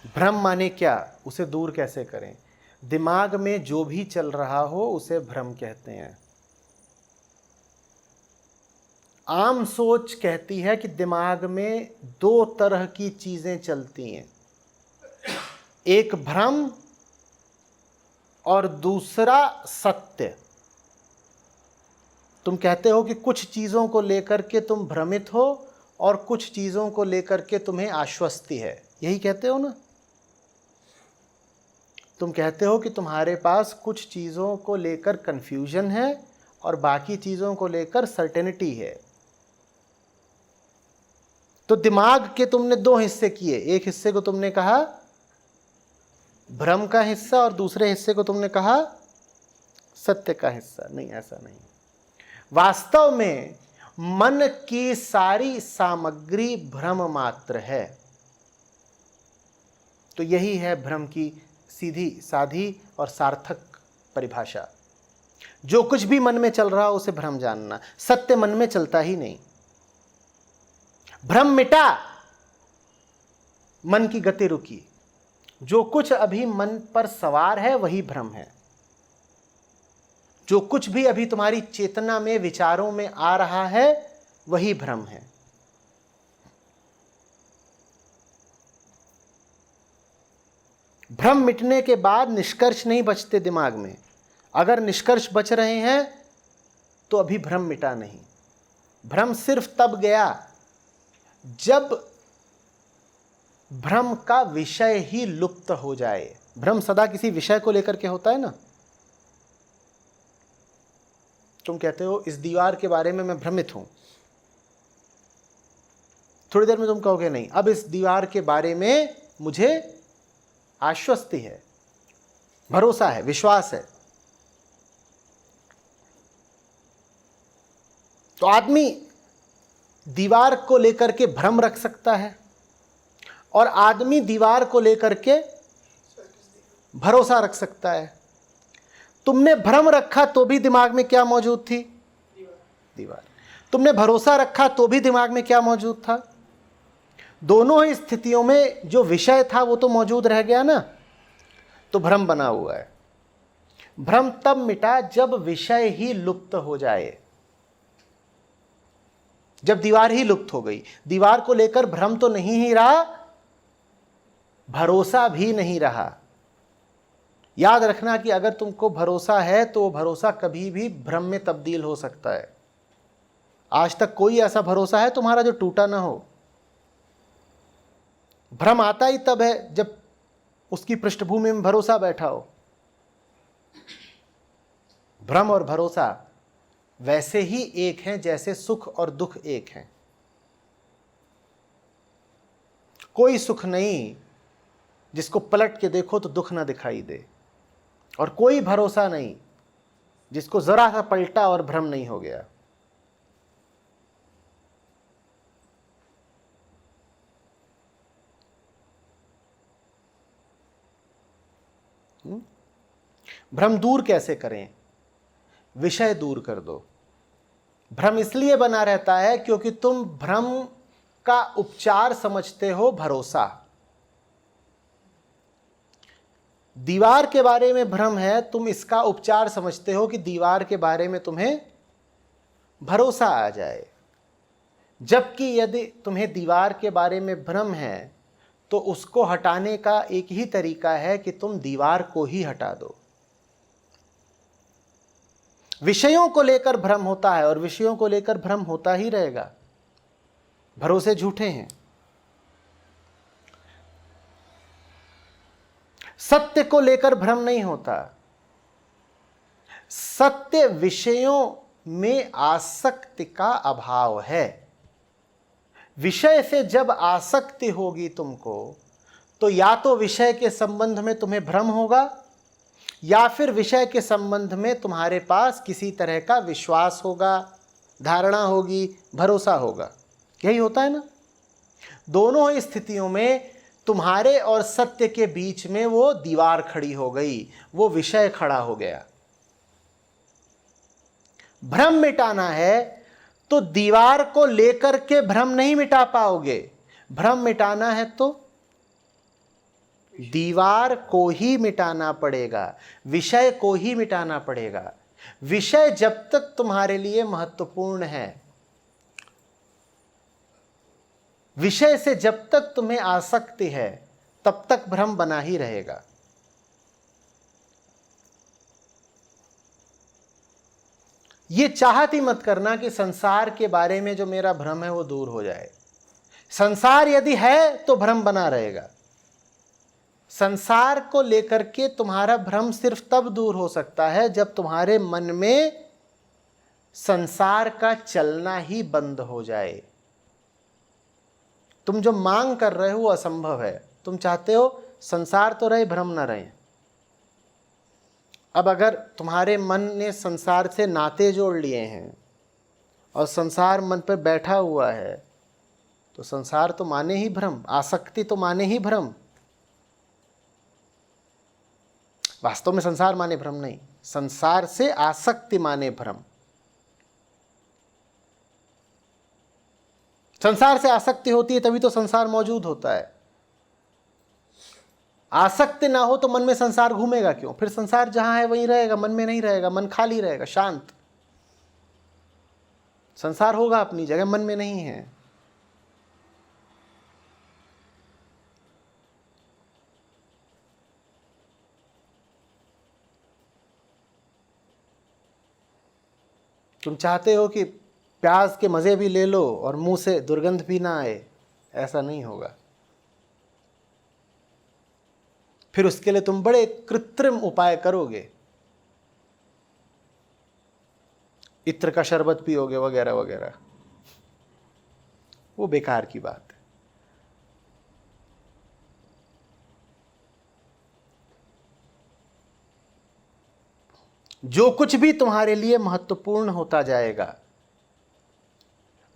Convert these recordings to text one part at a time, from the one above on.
भ्रम माने क्या, उसे दूर कैसे करें? दिमाग में जो भी चल रहा हो उसे भ्रम कहते हैं। आम सोच कहती है कि दिमाग में दो तरह की चीजें चलती हैं, एक भ्रम और दूसरा सत्य। तुम कहते हो कि कुछ चीजों को लेकर के तुम भ्रमित हो और कुछ चीजों को लेकर के तुम्हें आश्वस्ति है, यही कहते हो ना? तुम कहते हो कि तुम्हारे पास कुछ चीजों को लेकर कंफ्यूजन है और बाकी चीजों को लेकर सर्टेनिटी है। तो दिमाग के तुमने दो हिस्से किए, एक हिस्से को तुमने कहा भ्रम का हिस्सा और दूसरे हिस्से को तुमने कहा सत्य का हिस्सा। नहीं, ऐसा नहीं। वास्तव में मन की सारी सामग्री भ्रम मात्र है। तो यही है भ्रम की सीधी साधी और सार्थक परिभाषा। जो कुछ भी मन में चल रहा हो उसे भ्रम जानना। सत्य मन में चलता ही नहीं। भ्रम मिटा, मन की गति रुकी। जो कुछ अभी मन पर सवार है वही भ्रम है। जो कुछ भी अभी तुम्हारी चेतना में विचारों में आ रहा है वही भ्रम है। भ्रम मिटने के बाद निष्कर्ष नहीं बचते दिमाग में। अगर निष्कर्ष बच रहे हैं तो अभी भ्रम मिटा नहीं। भ्रम सिर्फ तब गया जब भ्रम का विषय ही लुप्त हो जाए। भ्रम सदा किसी विषय को लेकर के होता है ना। तुम कहते हो इस दीवार के बारे में मैं भ्रमित हूं, थोड़ी देर में तुम कहोगे नहीं, अब इस दीवार के बारे में मुझे आश्वस्ति है, भरोसा है, विश्वास है। तो आदमी दीवार को लेकर के भ्रम रख सकता है और आदमी दीवार को लेकर के भरोसा रख सकता है। तुमने भ्रम रखा तो भी दिमाग में क्या मौजूद थी? दीवार। तुमने भरोसा रखा तो भी दिमाग में क्या मौजूद था? दोनों ही स्थितियों में जो विषय था वो तो मौजूद रह गया ना। तो भ्रम बना हुआ है। भ्रम तब मिटा जब विषय ही लुप्त हो जाए, जब दीवार ही लुप्त हो गई। दीवार को लेकर भ्रम तो नहीं ही रहा, भरोसा भी नहीं रहा। याद रखना कि अगर तुमको भरोसा है तो वो भरोसा कभी भी भ्रम में तब्दील हो सकता है। आज तक कोई ऐसा भरोसा है तुम्हारा जो टूटा ना हो? भ्रम आता ही तब है जब उसकी पृष्ठभूमि में भरोसा बैठा हो। भ्रम और भरोसा वैसे ही एक हैं जैसे सुख और दुख एक हैं। कोई सुख नहीं जिसको पलट के देखो तो दुख ना दिखाई दे, और कोई भरोसा नहीं जिसको जरा सा पलटा और भ्रम नहीं हो गया। भ्रम दूर कैसे करें? विषय दूर कर दो। भ्रम इसलिए बना रहता है क्योंकि तुम भ्रम का उपचार समझते हो भरोसा। दीवार के बारे में भ्रम है, तुम इसका उपचार समझते हो कि दीवार के बारे में तुम्हें भरोसा आ जाए। जबकि यदि तुम्हें दीवार के बारे में भ्रम है तो उसको हटाने का एक ही तरीका है कि तुम दीवार को ही हटा दो। विषयों को लेकर भ्रम होता है और विषयों को लेकर भ्रम होता ही रहेगा। भरोसे झूठे हैं। सत्य को लेकर भ्रम नहीं होता। सत्य विषयों में आसक्ति का अभाव है। विषय से जब आसक्ति होगी तुमको, तो या तो विषय के संबंध में तुम्हें भ्रम होगा या फिर विषय के संबंध में तुम्हारे पास किसी तरह का विश्वास होगा, धारणा होगी, भरोसा होगा। यही होता है ना। दोनों ही स्थितियों में तुम्हारे और सत्य के बीच में वो दीवार खड़ी हो गई, वो विषय खड़ा हो गया। भ्रम मिटाना है तो दीवार को लेकर के भ्रम नहीं मिटा पाओगे। भ्रम मिटाना है तो दीवार को ही मिटाना पड़ेगा, विषय को ही मिटाना पड़ेगा। विषय जब तक तुम्हारे लिए महत्वपूर्ण है, विषय से जब तक तुम्हें आसक्ति है, तब तक भ्रम बना ही रहेगा। ये चाहत ही मत करना कि संसार के बारे में जो मेरा भ्रम है वो दूर हो जाए। संसार यदि है तो भ्रम बना रहेगा। संसार को लेकर के तुम्हारा भ्रम सिर्फ तब दूर हो सकता है जब तुम्हारे मन में संसार का चलना ही बंद हो जाए। तुम जो मांग कर रहे हो वो असंभव है। तुम चाहते हो संसार तो रहे, भ्रम ना रहे। अब अगर तुम्हारे मन ने संसार से नाते जोड़ लिए हैं और संसार मन पर बैठा हुआ है, तो संसार तो माने ही भ्रम, आसक्ति तो माने ही भ्रम। वास्तव में संसार माने भ्रम नहीं, संसार से आसक्ति माने भ्रम। संसार से आसक्ति होती है तभी तो संसार मौजूद होता है। आसक्ति ना हो तो मन में संसार घूमेगा क्यों? फिर संसार जहां है वहीं रहेगा, मन में नहीं रहेगा, मन खाली रहेगा, शांत। संसार होगा अपनी जगह, मन में नहीं है। तुम चाहते हो कि प्याज के मजे भी ले लो और मुंह से दुर्गंध भी ना आए, ऐसा नहीं होगा। फिर उसके लिए तुम बड़े कृत्रिम उपाय करोगे, इत्र का शरबत पियोगे वगैरह वगैरह। वो बेकार की बात है। जो कुछ भी तुम्हारे लिए महत्वपूर्ण होता जाएगा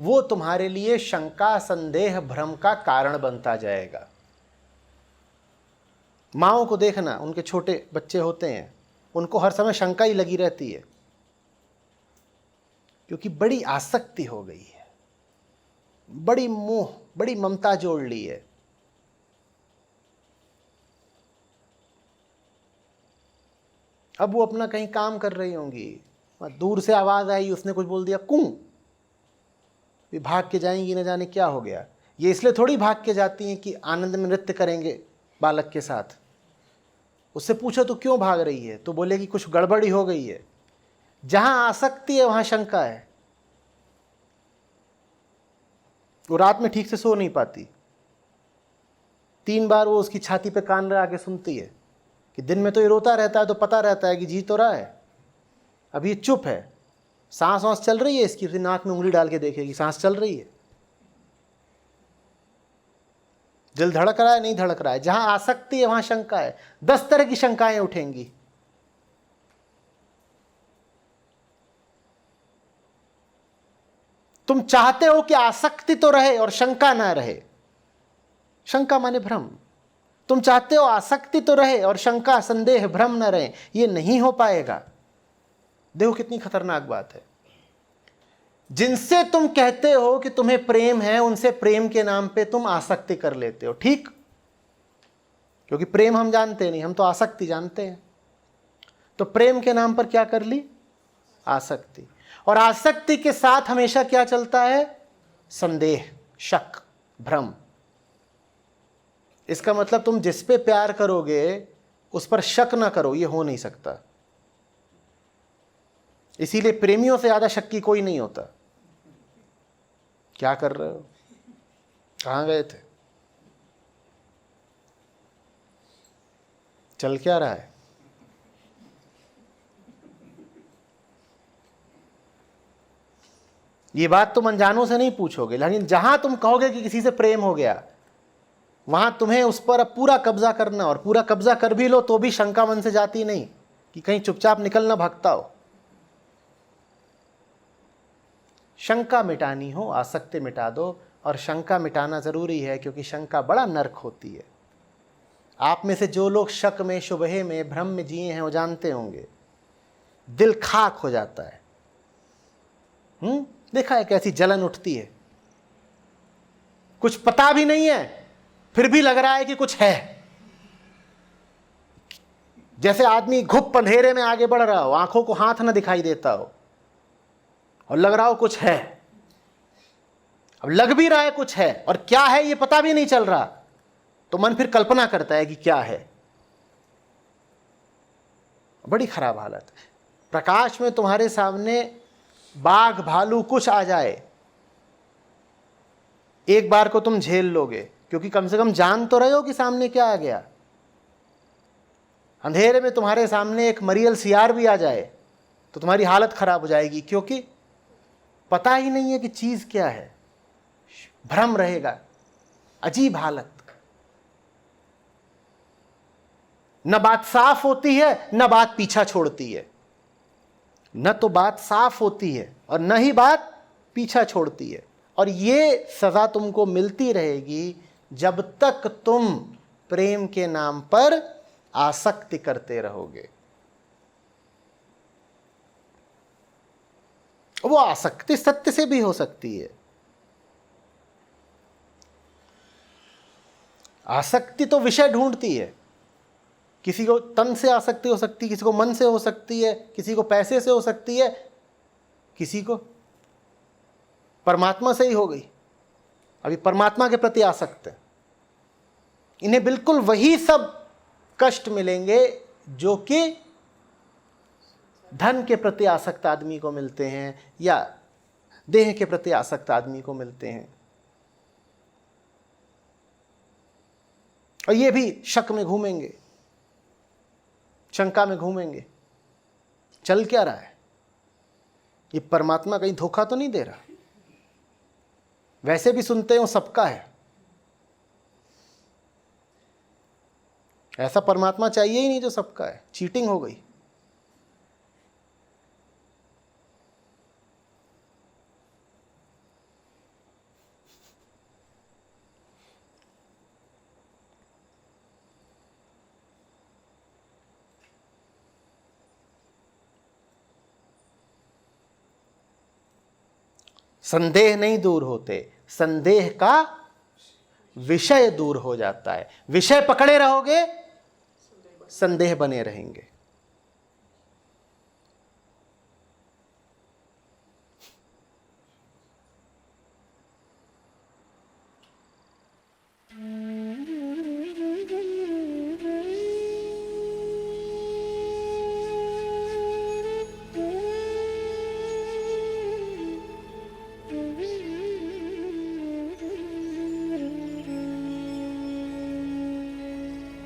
वो तुम्हारे लिए शंका, संदेह, भ्रम का कारण बनता जाएगा। माओं को देखना, उनके छोटे बच्चे होते हैं, उनको हर समय शंका ही लगी रहती है, क्योंकि बड़ी आसक्ति हो गई है, बड़ी मोह, बड़ी ममता जोड़ ली है। अब वो अपना कहीं काम कर रही होंगी, दूर से आवाज आई, उसने कुछ बोल दिया, कूं, भी भाग के जाएंगी, न जाने क्या हो गया। ये इसलिए थोड़ी भाग के जाती हैं कि आनंद में नृत्य करेंगे बालक के साथ। उससे पूछो तो क्यों भाग रही है, तो बोलेगी कुछ गड़बड़ी हो गई है। जहां आसक्ति है वहां शंका है। वो रात में ठीक से सो नहीं पाती, 3 बार वो उसकी छाती पे कान लगा के सुनती है कि दिन में तो ये रोता रहता है, तो पता रहता है कि जी तो रहा है, अब ये चुप है, सांस वांस चल रही है इसकी, फिर नाक में उंगली डाल के देखेगी सांस चल रही है, दिल धड़क रहा है नहीं धड़क रहा है। जहां आसक्ति है वहां शंका है, 10 तरह की शंकाएं उठेंगी। तुम चाहते हो कि आसक्ति तो रहे और शंका ना रहे। शंका माने भ्रम। तुम चाहते हो आसक्ति तो रहे और शंका, संदेह, भ्रम न रहे। ये नहीं हो पाएगा। देखो कितनी खतरनाक बात है। जिनसे तुम कहते हो कि तुम्हें प्रेम है, उनसे प्रेम के नाम पे तुम आसक्ति कर लेते हो। ठीक, क्योंकि प्रेम हम जानते नहीं, हम तो आसक्ति जानते हैं। तो प्रेम के नाम पर क्या कर ली? आसक्ति। और आसक्ति के साथ हमेशा क्या चलता है? संदेह, शक, भ्रम। इसका मतलब तुम जिस पे प्यार करोगे उस पर शक ना करो, ये हो नहीं सकता। इसीलिए प्रेमियों से ज्यादा शक्की कोई नहीं होता। क्या कर रहे हो? कहां गए थे? चल क्या रहा है? ये बात तुम अनजानों से नहीं पूछोगे, लेकिन जहां तुम कहोगे कि किसी से प्रेम हो गया, वहां तुम्हें उस पर अब पूरा कब्जा करना, और पूरा कब्जा कर भी लो तो भी शंका मन से जाती नहीं कि कहीं चुपचाप निकलना भागता हो। शंका मिटानी हो, आसक्ति मिटा दो। और शंका मिटाना जरूरी है, क्योंकि शंका बड़ा नर्क होती है। आप में से जो लोग शक में, शुबहे में, भ्रम में जिए हैं वो जानते होंगे, दिल खाक हो जाता है। देखा है कैसी जलन उठती है। कुछ पता भी नहीं है फिर भी लग रहा है कि कुछ है। जैसे आदमी घुप अंधेरे में आगे बढ़ रहा हो, आंखों को हाथ ना दिखाई देता हो और लग रहा हो कुछ है, अब लग भी रहा है कुछ है और क्या है ये पता भी नहीं चल रहा, तो मन फिर कल्पना करता है कि क्या है। बड़ी खराब हालत। प्रकाश में तुम्हारे सामने बाघ भालू कुछ आ जाए, एक बार को तुम झेल लोगे, क्योंकि कम से कम जान तो रहे हो कि सामने क्या आ गया। अंधेरे में तुम्हारे सामने एक मरियल सियार भी आ जाए तो तुम्हारी हालत खराब हो जाएगी, क्योंकि पता ही नहीं है कि चीज क्या है, भ्रम रहेगा, अजीब हालत। न बात साफ होती है न बात पीछा छोड़ती है, न तो बात साफ होती है और न ही बात पीछा छोड़ती है। और ये सजा तुमको मिलती रहेगी जब तक तुम प्रेम के नाम पर आसक्ति करते रहोगे। वो आसक्ति सत्य से भी हो सकती है। आसक्ति तो विषय ढूंढती है, किसी को तन से आसक्ति हो सकती है, किसी को मन से हो सकती है, किसी को पैसे से हो सकती है, किसी को परमात्मा से ही हो गई। अभी परमात्मा के प्रति आसक्त है, इन्हें बिल्कुल वही सब कष्ट मिलेंगे जो कि धन के प्रति आसक्त आदमी को मिलते हैं या देह के प्रति आसक्त आदमी को मिलते हैं। और ये भी शक में घूमेंगे, शंका में घूमेंगे, चल क्या रहा है, ये परमात्मा कहीं धोखा तो नहीं दे रहा। वैसे भी सुनते हो सबका है, ऐसा परमात्मा चाहिए ही नहीं जो सबका है, चीटिंग हो गई। संदेह नहीं दूर होते, संदेह का विषय दूर हो जाता है। विषय पकड़े रहोगे, संदेह बने रहेंगे।